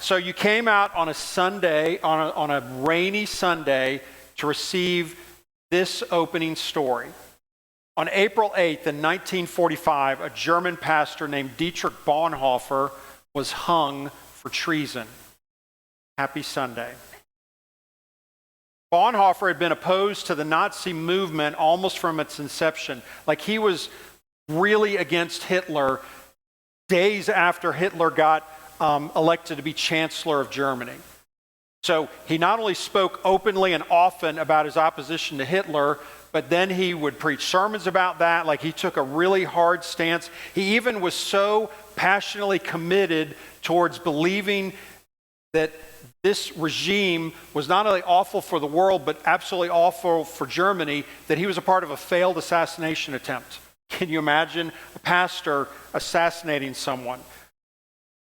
so you came out on a Sunday, on a rainy Sunday, to receive this opening story. On April 8th in 1945, a German pastor named Dietrich Bonhoeffer was hung for treason. Happy Sunday. Bonhoeffer had been opposed to the Nazi movement almost from its inception. Like, he was really against Hitler days after Hitler got elected to be Chancellor of Germany. So he not only spoke openly and often about his opposition to Hitler, but then he would preach sermons about that. Like, he took a really hard stance. He even was so passionately committed towards believing that this regime was not only awful for the world, but absolutely awful for Germany, that he was a part of a failed assassination attempt. Can you imagine a pastor assassinating someone?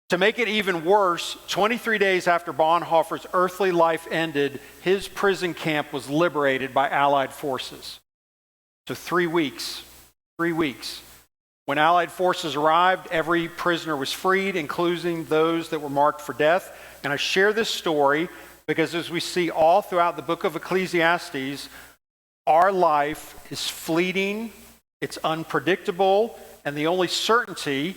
To make it even worse, 23 days after Bonhoeffer's earthly life ended, his prison camp was liberated by Allied forces. So 3 weeks. When Allied forces arrived, every prisoner was freed, including those that were marked for death. And I share this story because, as we see all throughout the book of Ecclesiastes, our life is fleeting, it's unpredictable, and the only certainty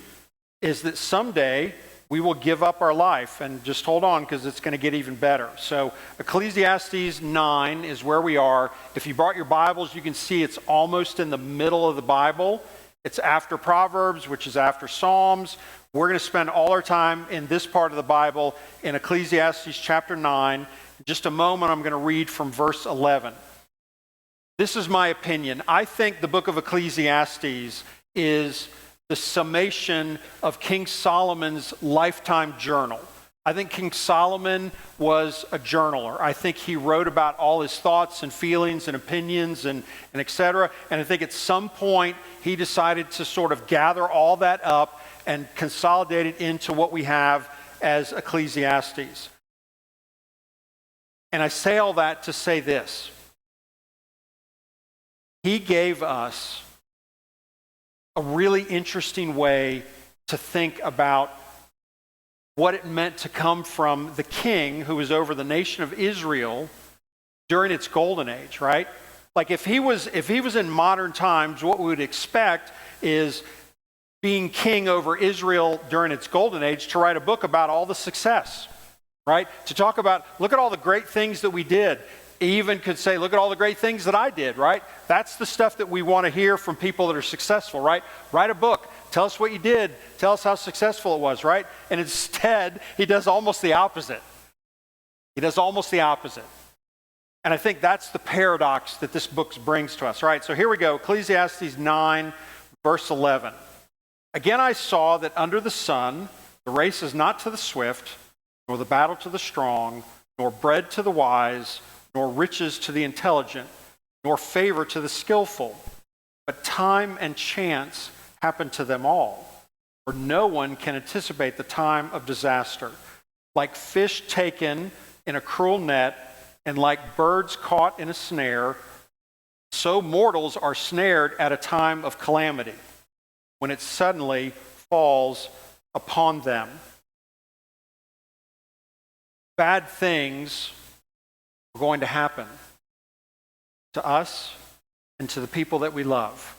is that someday we will give up our life. And just hold on, because it's going to get even better. So Ecclesiastes 9 is where we are. If you brought your Bibles, you can see it's almost in the middle of the Bible. It's after Proverbs, which is after Psalms. We're going to spend all our time in this part of the Bible in Ecclesiastes chapter 9. In just a moment, I'm going to read from verse 11. This is my opinion. I think the book of Ecclesiastes is the summation of King Solomon's lifetime journal. I think King Solomon was a journaler. I think he wrote about all his thoughts and feelings and opinions and et cetera. And I think at some point he decided to sort of gather all that up and consolidate it into what we have as Ecclesiastes. And I say all that to say this. He gave us a really interesting way to think about what it meant to come from the king who was over the nation of Israel during its golden age, right? Like, if he was in modern times, what we would expect is, being king over Israel during its golden age, to write a book about all the success, right? To talk about, look at all the great things that we did. He even could say, look at all the great things that I did, right? That's the stuff that we want to hear from people that are successful, right? Write a book. Tell us what you did. Tell us how successful it was, right? And instead, he does almost the opposite. And I think that's the paradox that this book brings to us, right? So here we go. Ecclesiastes 9, verse 11. Again, I saw that under the sun, the race is not to the swift, nor the battle to the strong, nor bread to the wise, nor riches to the intelligent, nor favor to the skillful. But time and chance happen to them all, for no one can anticipate the time of disaster. Like fish taken in a cruel net, and like birds caught in a snare, so mortals are snared at a time of calamity, when it suddenly falls upon them. Bad things are going to happen to us and to the people that we love.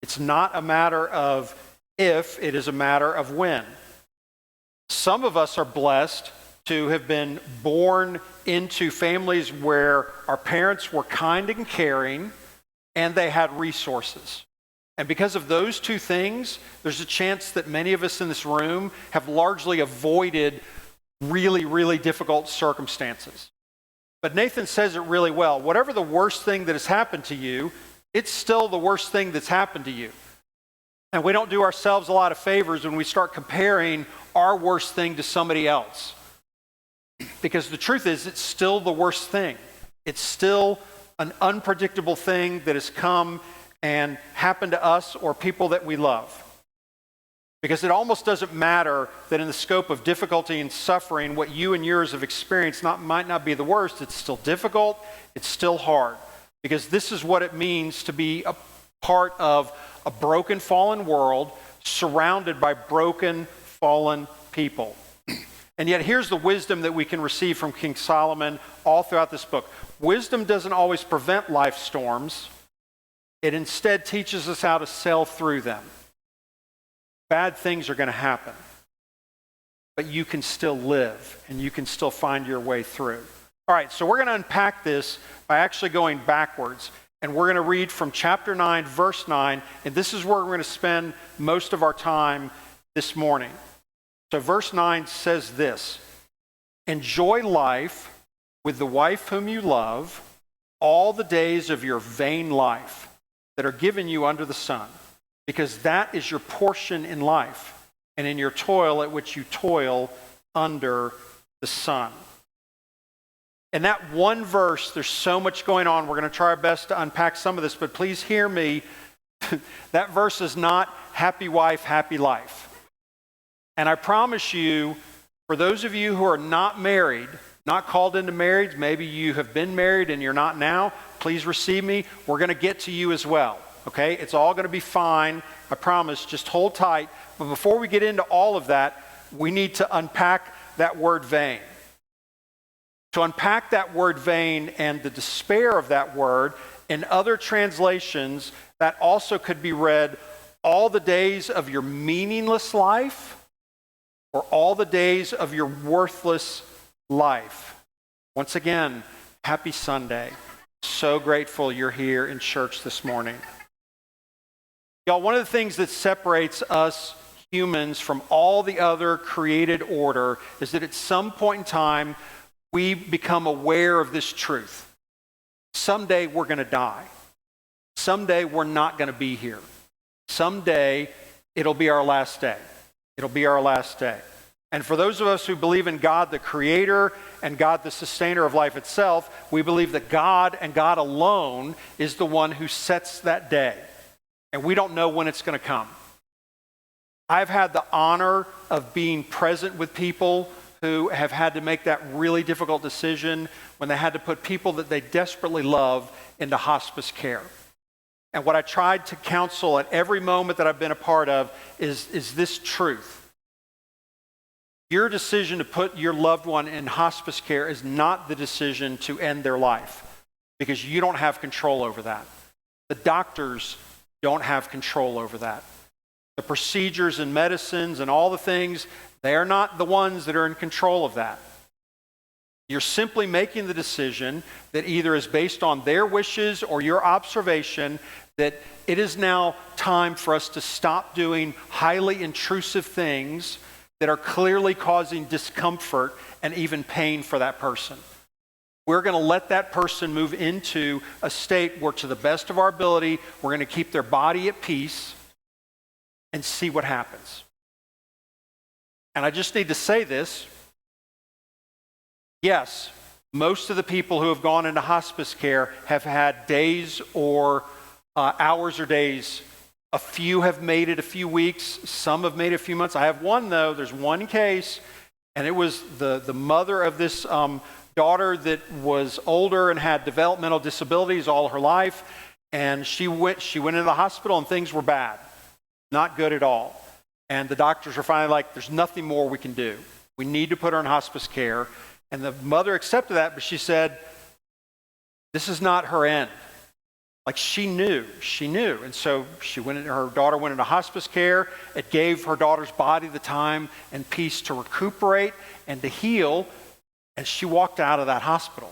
It's not a matter of if, it is a matter of when. Some of us are blessed to have been born into families where our parents were kind and caring and they had resources. And because of those two things, there's a chance that many of us in this room have largely avoided really, really difficult circumstances. But Nathan says it really well. Whatever the worst thing that has happened to you, it's still the worst thing that's happened to you. And we don't do ourselves a lot of favors when we start comparing our worst thing to somebody else. Because the truth is, it's still the worst thing. It's still an unpredictable thing that has come and happened to us or people that we love. Because it almost doesn't matter that in the scope of difficulty and suffering, what you and yours have experienced might not be the worst. It's still difficult. It's still hard. Because this is what it means to be a part of a broken, fallen world surrounded by broken, fallen people. And yet here's the wisdom that we can receive from King Solomon all throughout this book. Wisdom doesn't always prevent life storms. It instead teaches us how to sail through them. Bad things are going to happen, but you can still live and you can still find your way through. All right, so we're going to unpack this by actually going backwards. And we're going to read from chapter 9, verse 9. And this is where we're going to spend most of our time this morning. So verse 9 says this: enjoy life with the wife whom you love all the days of your vain life that are given you under the sun, because that is your portion in life and in your toil at which you toil under the sun. In that one verse, there's so much going on. We're going to try our best to unpack some of this, but please hear me. That verse is not happy wife, happy life. And I promise you, for those of you who are not married, not called into marriage, maybe you have been married and you're not now, please receive me. We're going to get to you as well, okay? It's all going to be fine, I promise. Just hold tight. But before we get into all of that, we need to unpack that word vain. To unpack that word vain and the despair of that word, in other translations, that also could be read all the days of your meaningless life, or all the days of your worthless life. Once again, happy Sunday. So grateful you're here in church this morning. Y'all, one of the things that separates us humans from all the other created order is that at some point in time, we become aware of this truth. Someday we're going to die. Someday we're not going to be here. Someday it'll be our last day. It'll be our last day. And for those of us who believe in God, the creator, and God, the sustainer of life itself, we believe that God and God alone is the one who sets that day. And we don't know when it's going to come. I've had the honor of being present with people who have had to make that really difficult decision when they had to put people that they desperately love into hospice care. And what I tried to counsel at every moment that I've been a part of is this truth. Your decision to put your loved one in hospice care is not the decision to end their life, because you don't have control over that. The doctors don't have control over that. The procedures and medicines and all the things, they are not the ones that are in control of that. You're simply making the decision that either is based on their wishes or your observation that it is now time for us to stop doing highly intrusive things that are clearly causing discomfort and even pain for that person. We're going to let that person move into a state where, to the best of our ability, we're going to keep their body at peace and see what happens. And I just need to say this. Yes, most of the people who have gone into hospice care have had days or hours or days. A few have made it a few weeks. Some have made it a few months. I have one, though. There's one case, and it was the mother of this daughter that was older and had developmental disabilities all her life. And she went into the hospital, and things were bad. Not good at all. And the doctors were finally like, there's nothing more we can do. We need to put her in hospice care. And the mother accepted that, but she said, this is not her end. Like, she knew. And so her daughter went into hospice care. It gave her daughter's body the time and peace to recuperate and to heal. And she walked out of that hospital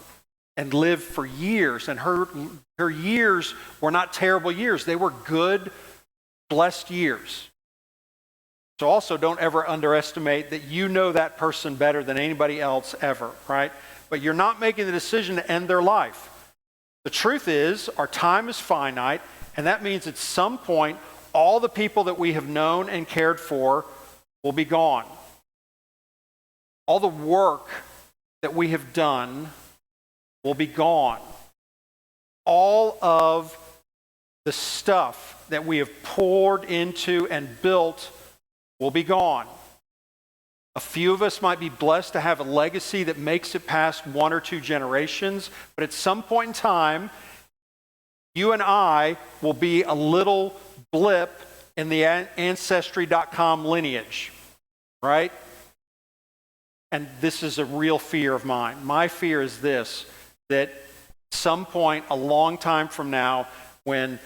and lived for years. And her years were not terrible years. They were good, blessed years. So also, don't ever underestimate that you know that person better than anybody else ever, right? But you're not making the decision to end their life. The truth is, our time is finite, and that means at some point, all the people that we have known and cared for will be gone. All the work that we have done will be gone. All of the stuff that we have poured into and built will be gone. A few of us might be blessed to have a legacy that makes it past one or two generations, but at some point in time, you and I will be a little blip in the Ancestry.com lineage, right? and this is a real fear of mine. My fear is this, that some point a long time from now, when,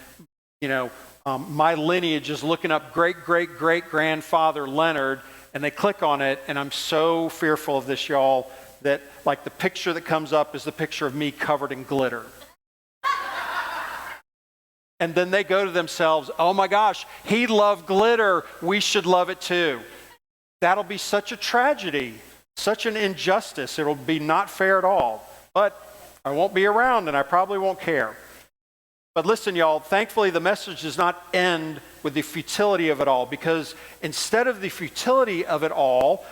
my lineage is looking up great-great-great-grandfather Leonard, and they click on it, and I'm so fearful of this, y'all, that like the picture that comes up is the picture of me covered in glitter. And then they go to themselves, oh my gosh, he loved glitter, we should love it too. That'll be such a tragedy, such an injustice. It'll be not fair at all. But I won't be around and I probably won't care. But listen, y'all, thankfully the message does not end with the futility of it all, because instead of the futility of it all,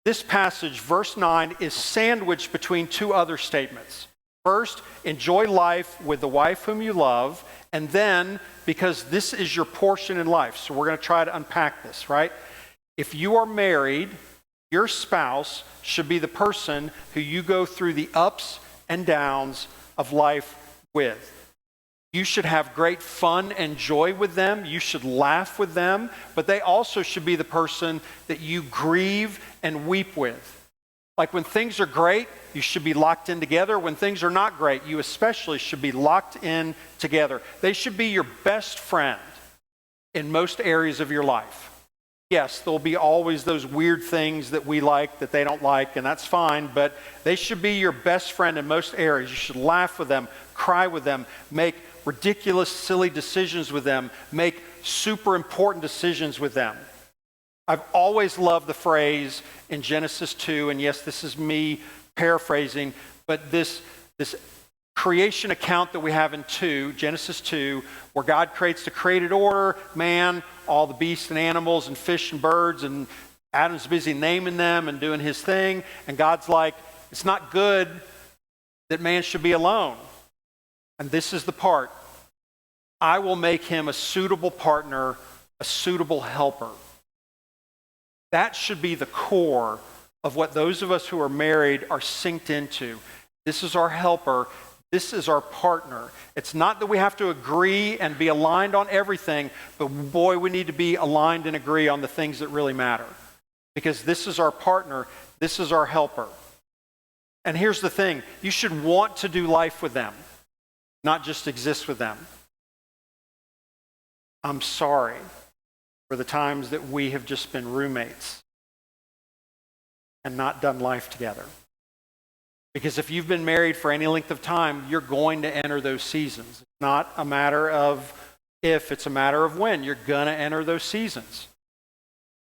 this passage, verse 9, is sandwiched between two other statements. First, enjoy life with the wife whom you love, and then, because this is your portion in life, so we're going to try to unpack this, right? If you are married, your spouse should be the person who you go through the ups and downs of life with. You should have great fun and joy with them. You should laugh with them, but they also should be the person that you grieve and weep with. Like when things are great, you should be locked in together. When things are not great, you especially should be locked in together. They should be your best friend in most areas of your life. Yes, there'll be always those weird things that we like that they don't like, and that's fine, but they should be your best friend in most areas. You should laugh with them, cry with them, make ridiculous, silly decisions with them, make super important decisions with them. I've always loved the phrase in Genesis 2, and yes, this is me paraphrasing, but this creation account that we have in Genesis 2, where God creates the created order, man, all the beasts and animals and fish and birds, and Adam's busy naming them and doing his thing, and God's like, it's not good that man should be alone. And this is the part. I will make him a suitable partner, a suitable helper. That should be the core of what those of us who are married are synced into. This is our helper. This is our partner. It's not that we have to agree and be aligned on everything, but boy, we need to be aligned and agree on the things that really matter. Because this is our partner. This is our helper. And here's the thing. You should want to do life with them, not just exist with them. I'm sorry for the times that we have just been roommates and not done life together. Because if you've been married for any length of time, you're going to enter those seasons. It's not a matter of if, it's a matter of when. You're going to enter those seasons.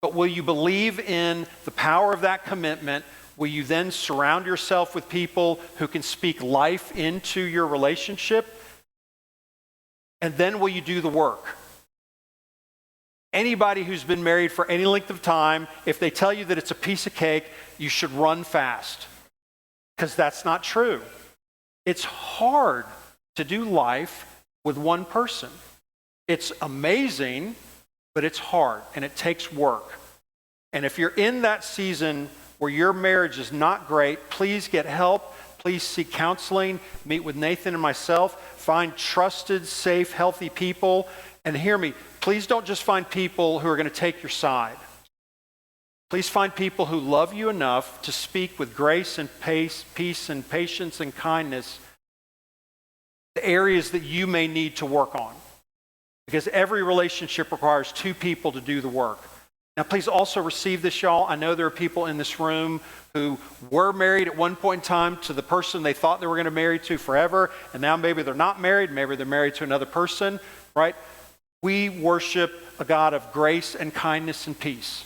But will you believe in the power of that commitment? Will you then surround yourself with people who can speak life into your relationship? And then will you do the work? Anybody who's been married for any length of time, if they tell you that it's a piece of cake, you should run fast. Because that's not true. It's hard to do life with one person. It's amazing, but it's hard and it takes work. And if you're in that season where your marriage is not great, please get help. Please seek counseling. Meet with Nathan and myself. Find trusted, safe, healthy people. And hear me, please don't just find people who are going to take your side. Please find people who love you enough to speak with grace and peace and patience and kindness the areas that you may need to work on. Because every relationship requires two people to do the work. Now, please also receive this, y'all. I know there are people in this room who were married at one point in time to the person they thought they were going to marry to forever, and now maybe they're not married, maybe they're married to another person, right? We worship a God of grace and kindness and peace.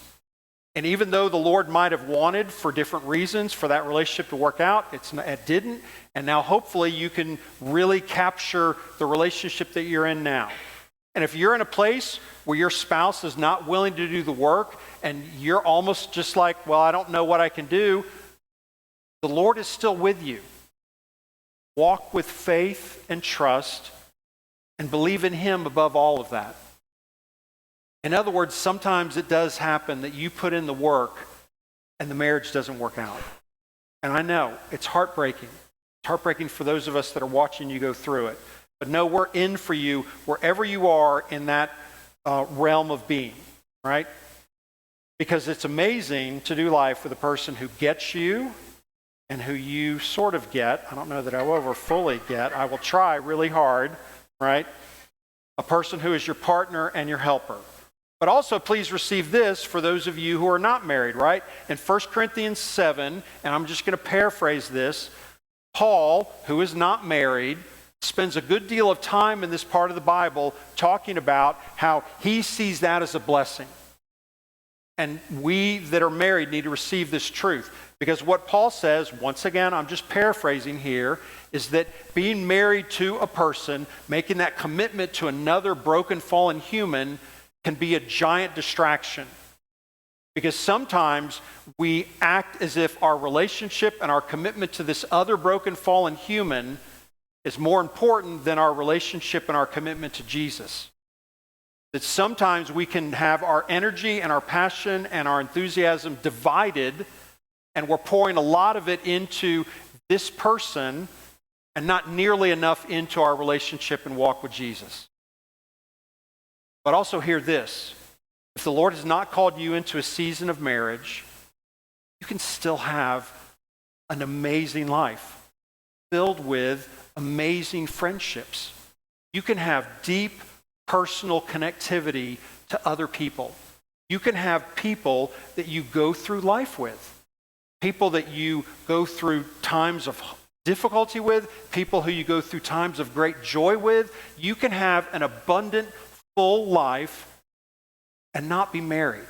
And even though the Lord might have wanted for different reasons for that relationship to work out, it didn't. And now hopefully you can really capture the relationship that you're in now. And if you're in a place where your spouse is not willing to do the work and you're almost just like, well, I don't know what I can do, the Lord is still with you. Walk with faith and trust and believe in Him above all of that. In other words, sometimes it does happen that you put in the work and the marriage doesn't work out. And I know, it's heartbreaking. It's heartbreaking for those of us that are watching you go through it. But no, we're in for you wherever you are in that realm of being, right? Because it's amazing to do life with a person who gets you and who you sort of get. I don't know that I will ever fully get. I will try really hard, right? A person who is your partner and your helper. But also, please receive this for those of you who are not married, right? In 1 Corinthians 7, and I'm just going to paraphrase this, Paul, who is not married, spends a good deal of time in this part of the Bible talking about how he sees that as a blessing. And we that are married need to receive this truth. Because what Paul says, once again, I'm just paraphrasing here, is that being married to a person, making that commitment to another broken, fallen human, can be a giant distraction. Because sometimes we act as if our relationship and our commitment to this other broken, fallen human is more important than our relationship and our commitment to Jesus. That sometimes we can have our energy and our passion and our enthusiasm divided, and we're pouring a lot of it into this person and not nearly enough into our relationship and walk with Jesus. But also hear this. If the Lord has not called you into a season of marriage, you can still have an amazing life filled with amazing friendships. You can have deep personal connectivity to other people. You can have people that you go through life with, people that you go through times of difficulty with, people who you go through times of great joy with. You can have an abundant, full life and not be married,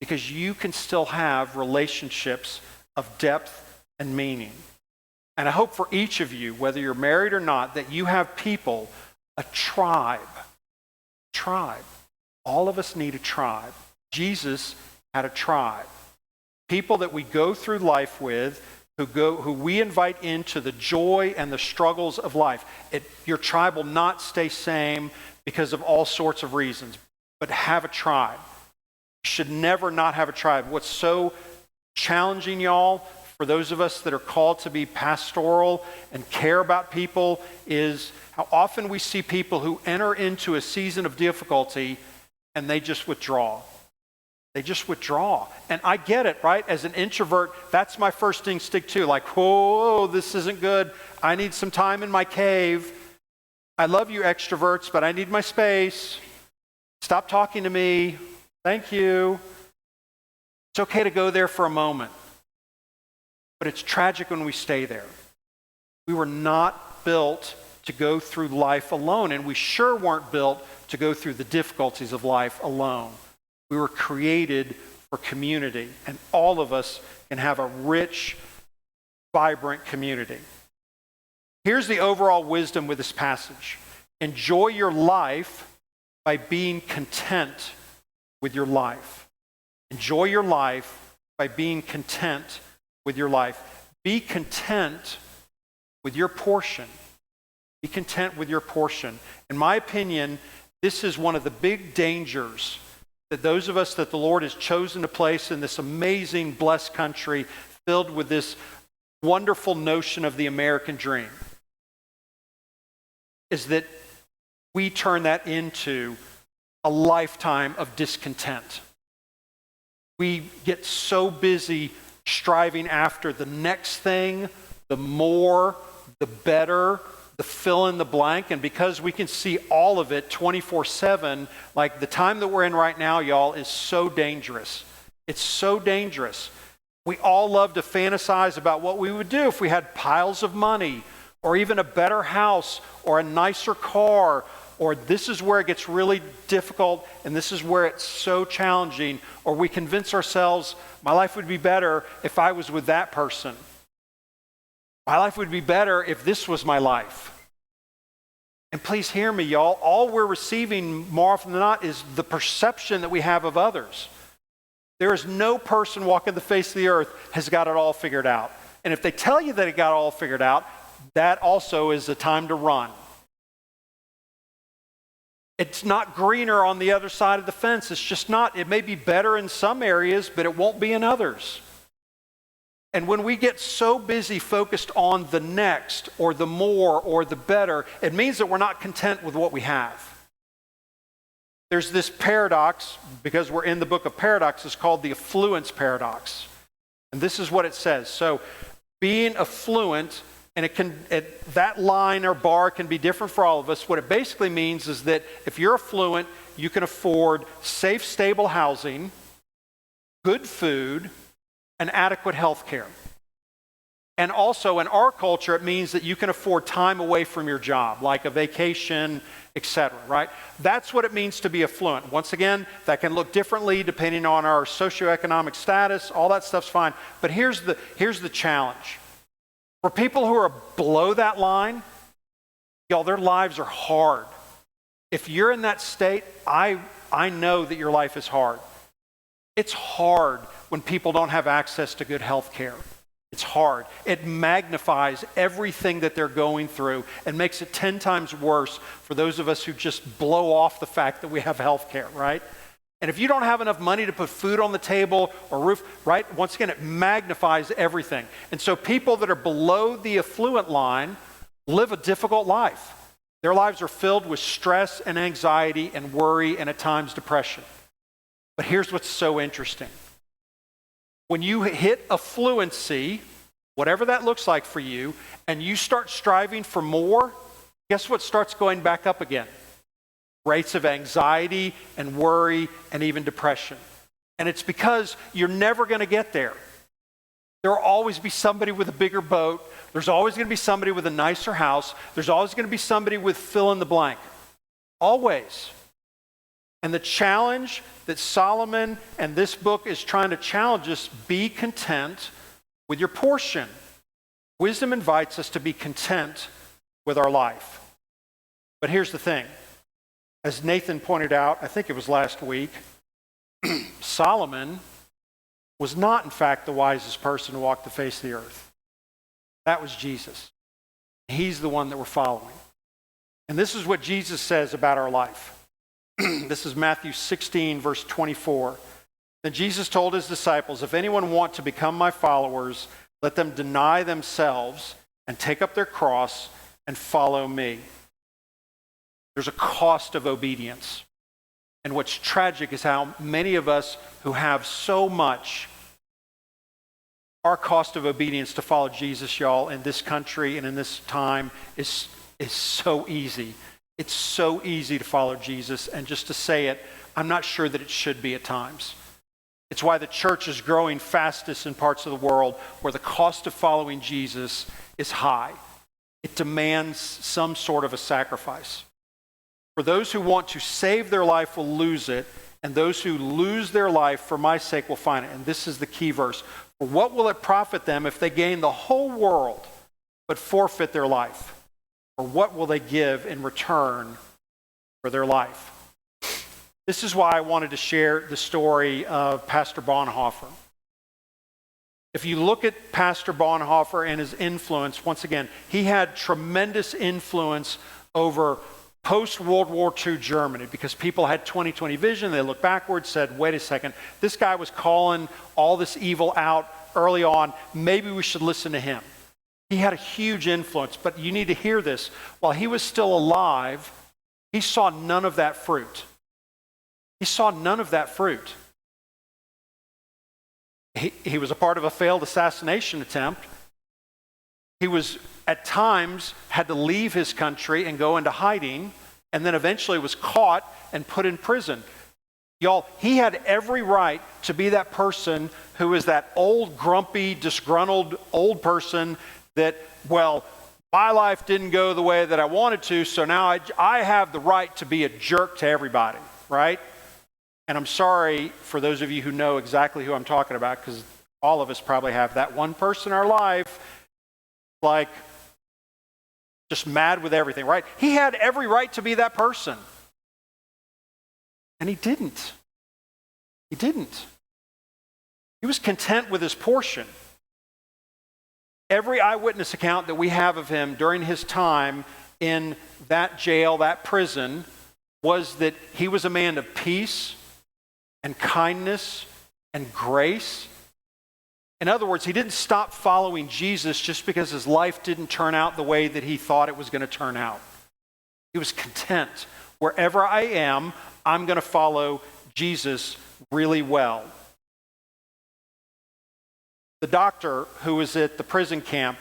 because you can still have relationships of depth and meaning. And I hope for each of you, whether you're married or not, that you have people, a tribe. All of us need a tribe. Jesus had a tribe. People that we go through life with, who we invite into the joy and the struggles of life. Your tribe will not stay same because of all sorts of reasons, but have a tribe. You should never not have a tribe. What's so challenging, y'all, for those of us that are called to be pastoral and care about people, is how often we see people who enter into a season of difficulty and they just withdraw. They just withdraw. And I get it, right? As an introvert, that's my first instinct too. Like, whoa, this isn't good. I need some time in my cave. I love you extroverts, but I need my space. Stop talking to me. Thank you. It's okay to go there for a moment. But it's tragic when we stay there. We were not built to go through life alone, and we sure weren't built to go through the difficulties of life alone. We were created for community, and all of us can have a rich, vibrant community. Here's the overall wisdom with this passage. Enjoy your life by being content with your life. Enjoy your life by being content with your life. Be content with your portion. Be content with your portion. In my opinion, this is one of the big dangers that those of us that the Lord has chosen to place in this amazing, blessed country filled with this wonderful notion of the American dream, is that we turn that into a lifetime of discontent. We get so busy striving after the next thing, the more, the better, the fill in the blank, and because we can see all of it 24/7, like the time that we're in right now, y'all, is so dangerous. It's so dangerous. We all love to fantasize about what we would do if we had piles of money, or even a better house, or a nicer car, or this is where it gets really difficult, and this is where it's so challenging, or we convince ourselves, my life would be better if I was with that person. My life would be better if this was my life. And please hear me, y'all. All we're receiving more often than not is the perception that we have of others. There is no person walking the face of the earth has got it all figured out. And if they tell you that it got all figured out, that also is a time to run. It's not greener on the other side of the fence. It's just not. It may be better in some areas, but it won't be in others. And when we get so busy focused on the next or the more or the better, it means that we're not content with what we have. there's this paradox, because we're in the book of paradoxes, called the affluence paradox. And this is what it says. So being affluent, and that line or bar can be different for all of us. What it basically means is that if you're affluent, you can afford safe, stable housing, good food, and adequate health care. And also in our culture, it means that you can afford time away from your job, like a vacation, etc., right? That's what it means to be affluent. Once again, that can look differently depending on our socioeconomic status. All that stuff's fine. But here's the challenge. For people who are below that line, y'all, their lives are hard. If you're in that state, I know that your life is hard. It's hard when people don't have access to good health care. It's hard. It magnifies everything that they're going through and makes it 10 times worse for those of us who just blow off the fact that we have health care, right? And if you don't have enough money to put food on the table or roof, right? Once again, it magnifies everything. And so people that are below the affluent line live a difficult life. Their lives are filled with stress and anxiety and worry and at times depression. But here's what's so interesting. When you hit affluency, whatever that looks like for you, and you start striving for more, guess what starts going back up again? Rates of anxiety and worry and even depression. And it's because you're never going to get there. There will always be somebody with a bigger boat. There's always going to be somebody with a nicer house. There's always going to be somebody with fill in the blank. Always. And the challenge that Solomon and this book is trying to challenge us, be content with your portion. Wisdom invites us to be content with our life. But here's the thing. As Nathan pointed out, I think it was last week, Solomon was not, in fact, the wisest person to walk the face of the earth. That was Jesus. He's the one that we're following. And this is what Jesus says about our life. This is Matthew 16, verse 24. Then Jesus told his disciples, if anyone want to become my followers, let them deny themselves and take up their cross and follow me. There's a cost of obedience. And what's tragic is how many of us who have so much, our cost of obedience to follow Jesus, y'all, in this country and in this time is so easy. It's so easy to follow Jesus, and just to say it, I'm not sure that it should be at times. It's why the church is growing fastest in parts of the world where the cost of following Jesus is high. It demands some sort of a sacrifice. For those who want to save their life will lose it, and those who lose their life for my sake will find it. And this is the key verse. For what will it profit them if they gain the whole world but forfeit their life? Or what will they give in return for their life? This is why I wanted to share the story of Pastor Bonhoeffer. If you look at Pastor Bonhoeffer and his influence, once again, he had tremendous influence over post-World War II Germany because people had 20/20 vision. They looked backwards, said, wait a second, this guy was calling all this evil out early on. Maybe we should listen to him. He had a huge influence, but you need to hear this. While he was still alive, he saw none of that fruit. He saw none of that fruit. He was a part of a failed assassination attempt. He was, at times, had to leave his country and go into hiding, and then eventually was caught and put in prison. Y'all, he had every right to be that person who is that old, grumpy, disgruntled old person that, well, my life didn't go the way that I wanted to, so now I have the right to be a jerk to everybody, right? And I'm sorry for those of you who know exactly who I'm talking about, because all of us probably have that one person in our life, like, just mad with everything, right? He had every right to be that person. And he didn't. He didn't. He was content with his portion. Every eyewitness account that we have of him during his time in that jail, that prison, was that he was a man of peace and kindness and grace. In other words, he didn't stop following Jesus just because his life didn't turn out the way that he thought it was going to turn out. He was content. Wherever I am, I'm going to follow Jesus really well. The doctor who was at the prison camp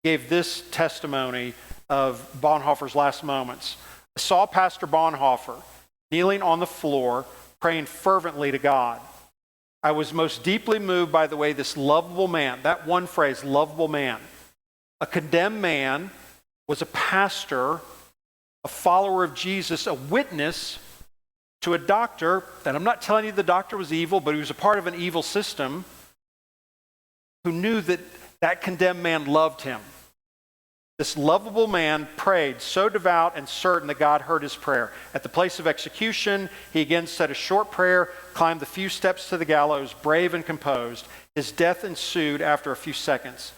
gave this testimony of Bonhoeffer's last moments. I saw Pastor Bonhoeffer kneeling on the floor, praying fervently to God. I was most deeply moved by the way this lovable man, that one phrase, lovable man, a condemned man, was a pastor, a follower of Jesus, a witness to a doctor, and I'm not telling you the doctor was evil, but he was a part of an evil system, who knew that that condemned man loved him. This lovable man prayed so devout and certain that God heard his prayer. At the place of execution, he again said a short prayer, climbed the few steps to the gallows, brave and composed. His death ensued after a few seconds.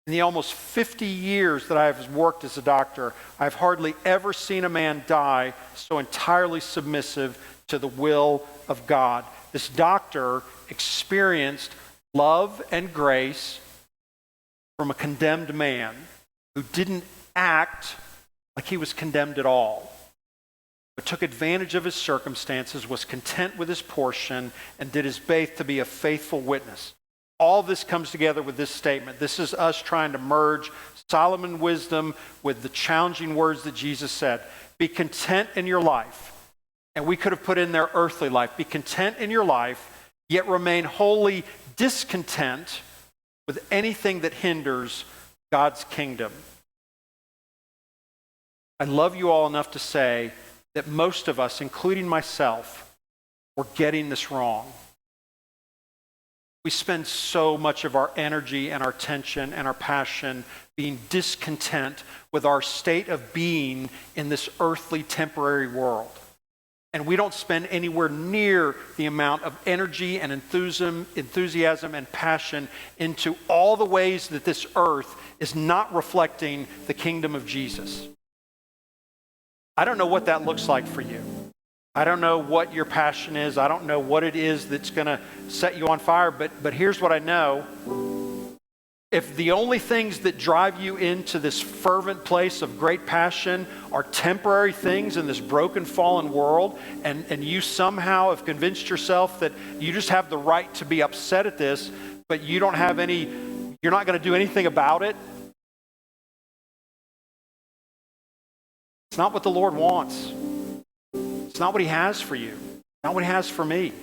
In the almost 50 years that I have worked as a doctor, I've hardly ever seen a man die so entirely submissive to the will of God. This doctor experienced love and grace from a condemned man who didn't act like he was condemned at all, but took advantage of his circumstances, was content with his portion, and did his best to be a faithful witness. All this comes together with this statement. This is us trying to merge Solomon wisdom with the challenging words that Jesus said. Be content in your life. And we could have put in there earthly life. Be content in your life, yet remain wholly discontent with anything that hinders God's kingdom. I love you all enough to say that most of us, including myself, we're getting this wrong. We spend so much of our energy and our attention and our passion being discontent with our state of being in this earthly temporary world. And we don't spend anywhere near the amount of energy and enthusiasm and passion into all the ways that this earth is not reflecting the kingdom of Jesus. I don't know what that looks like for you. I don't know what your passion is. I don't know what it is that's going to set you on fire. But here's what I know. If the only things that drive you into this fervent place of great passion are temporary things in this broken, fallen world, and you somehow have convinced yourself that you just have the right to be upset at this, but you're not going to do anything about it, it's not what the Lord wants. It's not what he has for you. Not what he has for me.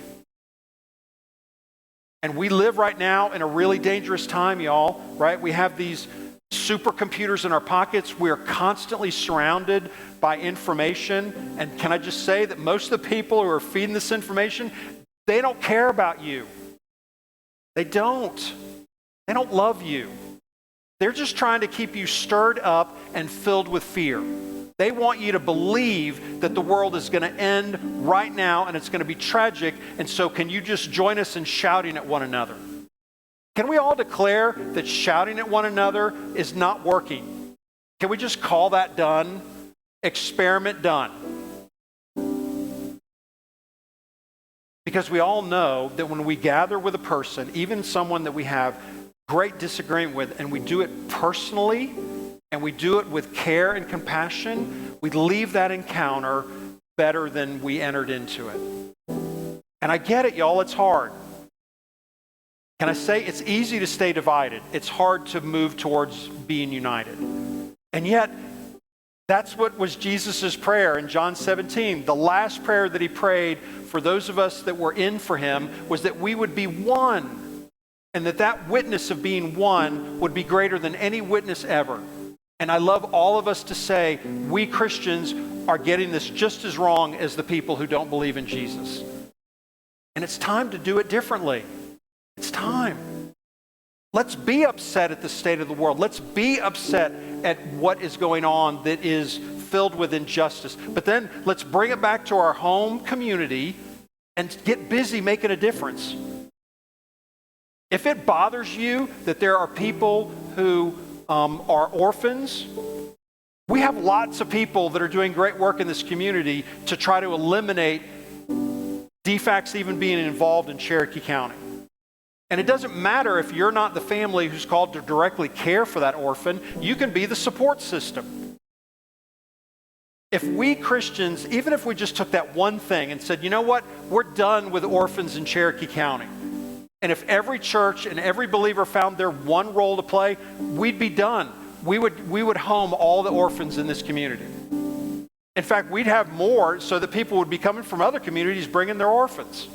And we live right now in a really dangerous time, y'all, right? We have these supercomputers in our pockets. We are constantly surrounded by information. And can I just say that most of the people who are feeding this information, they don't care about you. They don't. They don't love you. They're just trying to keep you stirred up and filled with fear. They want you to believe that the world is going to end right now and it's going to be tragic. And so can you just join us in shouting at one another? Can we all declare that shouting at one another is not working? Can we just call that done? Experiment done. Because we all know that when we gather with a person, even someone that we have great disagreement with, and we do it personally, and we do it with care and compassion, we leave that encounter better than we entered into it. And I get it, y'all, it's hard. Can I say it's easy to stay divided? It's hard to move towards being united. And yet, that's what was Jesus' prayer in John 17. The last prayer that he prayed for those of us that were in for him was that we would be one, and that witness of being one would be greater than any witness ever. And I love all of us to say, we Christians are getting this just as wrong as the people who don't believe in Jesus. And it's time to do it differently. It's time. Let's be upset at the state of the world. Let's be upset at what is going on that is filled with injustice. But then let's bring it back to our home community and get busy making a difference. If it bothers you that there are people who are orphans, we have lots of people that are doing great work in this community to try to eliminate DFACS even being involved in Cherokee County. And it doesn't matter if you're not the family who's called to directly care for that orphan. You can be the support system. If we Christians, even if we just took that one thing and said, you know what, we're done with orphans in Cherokee County. And if every church and every believer found their one role to play, we'd be done. We would home all the orphans in this community. In fact, we'd have more so that people would be coming from other communities bringing their orphans.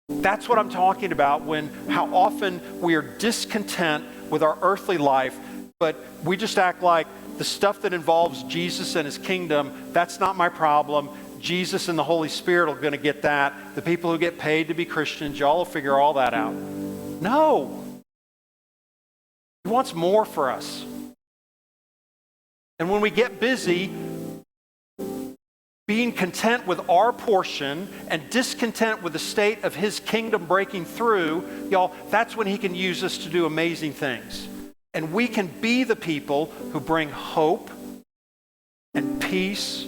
That's what I'm talking about when how often we are discontent with our earthly life, but we just act like the stuff that involves Jesus and his kingdom, that's not my problem. Jesus and the Holy Spirit are going to get that. The people who get paid to be Christians, y'all will figure all that out. No. He wants more for us. And when we get busy being content with our portion and discontent with the state of his kingdom breaking through, y'all, that's when he can use us to do amazing things. And we can be the people who bring hope and peace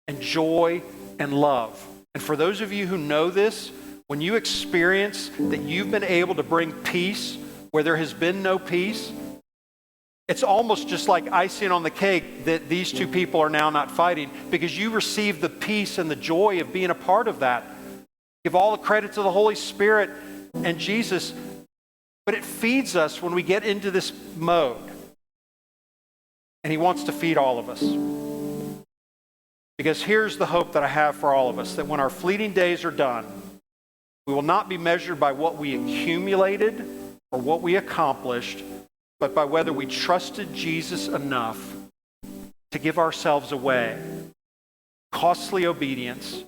and joy and love. And for those of you who know this, when you experience that you've been able to bring peace where there has been no peace, it's almost just like icing on the cake that these two people are now not fighting, because you receive the peace and the joy of being a part of that. Give all the credit to the Holy Spirit and Jesus, but it feeds us when we get into this mode. And he wants to feed all of us. Because here's the hope that I have for all of us, that when our fleeting days are done, we will not be measured by what we accumulated or what we accomplished, but by whether we trusted Jesus enough to give ourselves away. Costly obedience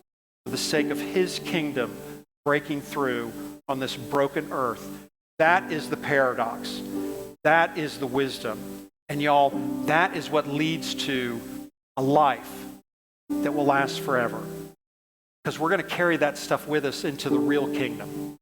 for the sake of his kingdom breaking through on this broken earth. That is the paradox. That is the wisdom. And y'all, that is what leads to a life that will last forever. Because we're going to carry that stuff with us into the real kingdom.